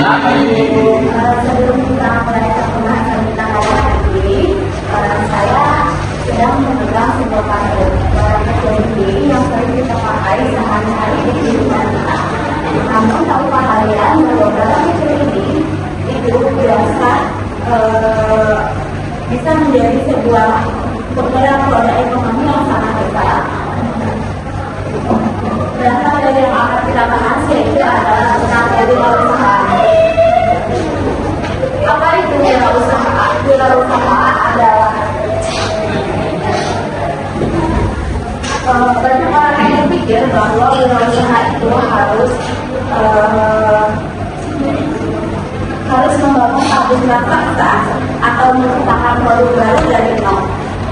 Sebelum kita mulai pembahasan kita hari ini, saya sedang memegang sebuah pantun. Pantun ini yang sering kita pakai sehari-hari di kehidupan kita. Namun tahukah kalian bahwa pantun ini itu biasa bisa menjadi sebuah penggerak roda ekonomi yang sangat besar. Berasal dari yang akan kita bahas yaitu adalah tentang wirausaha. Apa itu wirausaha? Wirausaha adalah banyak orang yang berpikir bahwa wirausaha itu harus membangun pabrik raksasa atau menciptakan produk baru dari nol.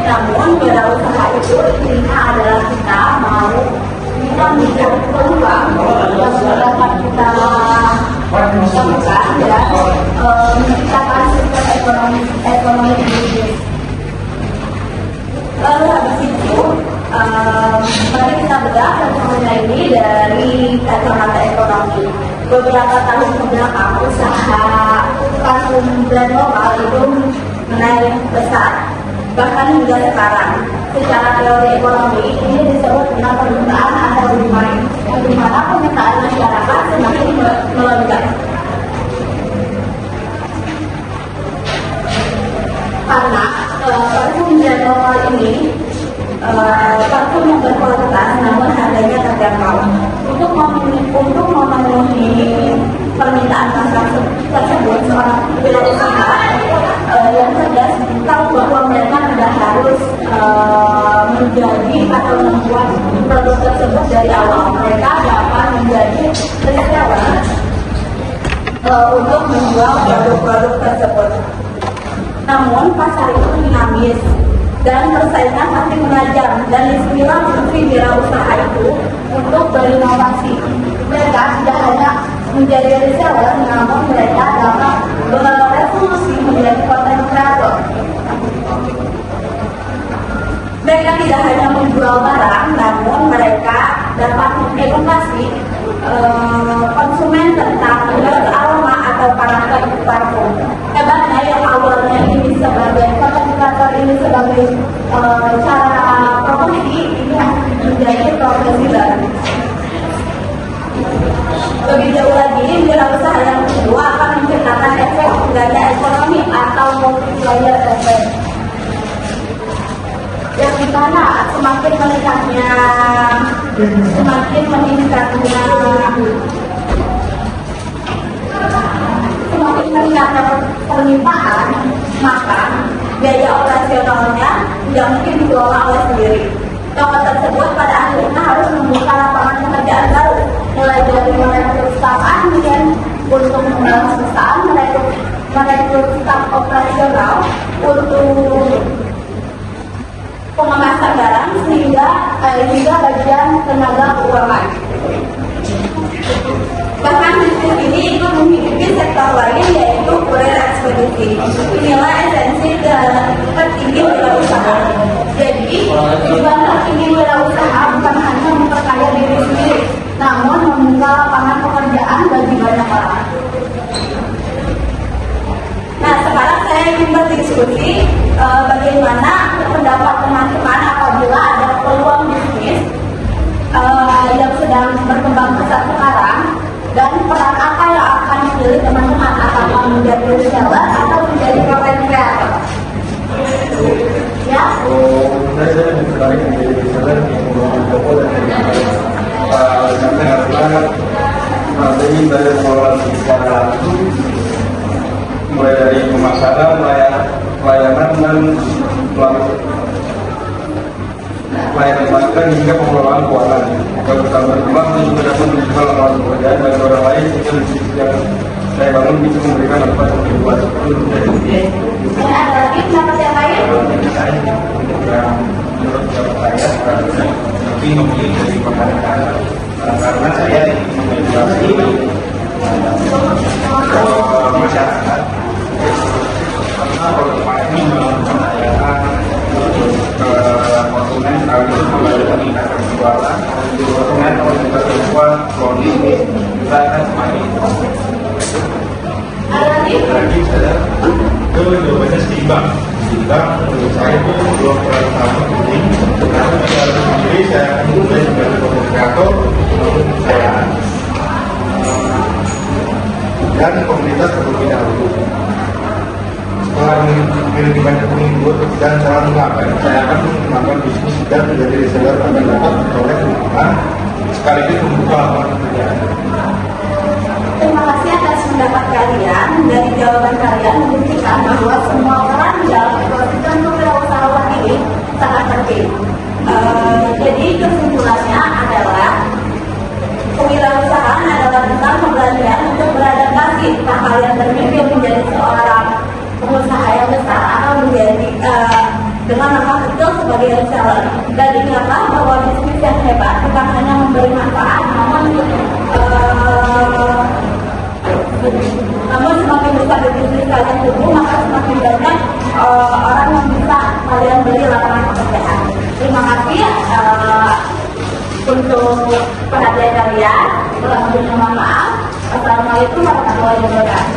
Namun wirausaha itu intinya adalah kita mencari peluang yang dapat kita lakukan dan menciptakan sistem ekonomi bisnis. Lalu habis itu mari kita bedah fenomena ini dari kacamata ekonomi. Beberapa tahun kebelakang usaha konsum brand lokal itu menaik besar. Bahkan hingga sekarang, secara teori ekonomi ini disebut dengan permintaan atau demand, di mana permintaan masyarakat semakin melonjak. Karena parfum brand lokal ini parfum yang berkualitas namun harganya terjangkau. Untuk memenuhi permintaan pasar tersebut, seorang wirausaha yang cerdas tahu bahwa mereka tidak harus menjadi atau membuat produk tersebut dari awal. Mereka dapat menjadi reseller untuk menjual produk-produk tersebut. Namun pasar itu dinamis dan persaingan masih menajam, dan disinilah fungsi wirausaha itu untuk berinovasi. Mereka tidak hanya menjadi reseller, namun mereka dapat berevolusi menjadi konten kreator. Mereka tidak hanya menjual barang, namun mereka dapat mengedukasi konsumen tentang aroma atau karakter parfum. Hebatnya yang awalnya ini sebagai konten kreator ini sebagai cara promosi, ini menjadi profesi baru. Lebih jauh lagi, wirausaha yang kedua akan menciptakan efek gaya ekonomi atau multiplier effect, yang dimana semakin meningkatnya permintaan, maka biaya operasionalnya tidak mungkin dikelola oleh sendiri. Toko tersebut pada akhirnya harus membuka lapangan pekerjaan baru, mulai dari merekrut staf admin untuk membangun perusahaan, merekrut staf operasional untuk pengemasan barang, sehingga bagian tenaga keuangan. Bahkan bisnis ini ikut menghidupi sektor lain, yaitu kurir ekspedisi. Inilah esensi tertinggi wirausaha. Jadi, tujuan tertinggi wirausaha bukan hanya memperkaya diri sendiri, namun membuka lapangan pekerjaan bagi banyak orang. Nah, sekarang saya ingin berdiskusi bagaimana pendapat teman-teman apabila ada peluang bisnis yang sedang berkembang pesat sekarang, dan peran apa yang akan dipilih teman-teman, apakah menjadi reseller atau menjadi content creator? Ya? Saya tertarik menjadi reseller yang menggunakan toko dan karena ini dari pengelolaan secara langsung, mulai dari pemasaran, pelayanan dan pelayanan magang hingga pengelolaan keuangan. Kalau kita berkembang, saya juga dapat menjual lapangan pekerjaan bagi orang lain, sehingga bisnis yang saya bangun bisa memberikan manfaat yang lebih luas. Dan ada lagi pendapat yang lain? Menurut saya lebih memilih dari penghargaan karena saya mengedukasi masyarakat. Karena kalau ini mempercayakan konsumen sekaligus mengalami meningkatkan penjualan, konsumen kalau juga terbuat clothing kita akan semakin lagi saya itu jawabannya seimbang. Seimbang menurut saya itu dua peran utama penting. Karena dalam sendiri saya mulai sebagai komunikator maupun kepercayaan dan komunitas terlebih dahulu. Setelah memiliki banyak pengikut dan cara mengapa, saya akan mengembangkan bisnis dan menjadi reseller agar dapat memperoleh keuntungan sekaligus membuka lapangan pekerjaan. Terima kasih atas pendapat kalian. Dari jawaban kalian membuktikan bahwa semua orang di dalam ekosistem kewirausahaan ini sangat penting. Jadi kesimpulannya adalah kewirausahaan adalah tentang keberanian untuk beradaptasi. Nah, kalian bermimpi menjadi seorang pengusaha yang besar atau menjadi dengan langkah kecil sebagai reseller. Dan ingatlah bahwa bisnis yang hebat bukan hanya memberi manfaat, namun semakin besar bisnis kalian tumbuh, maka semakin banyak orang yang bisa kalian beri lapangan pekerjaan. Terima kasih untuk perhatian kalian. Kurang lebihnya mohon maaf. Assalamualaikum warahmatullahi wabarakatuh.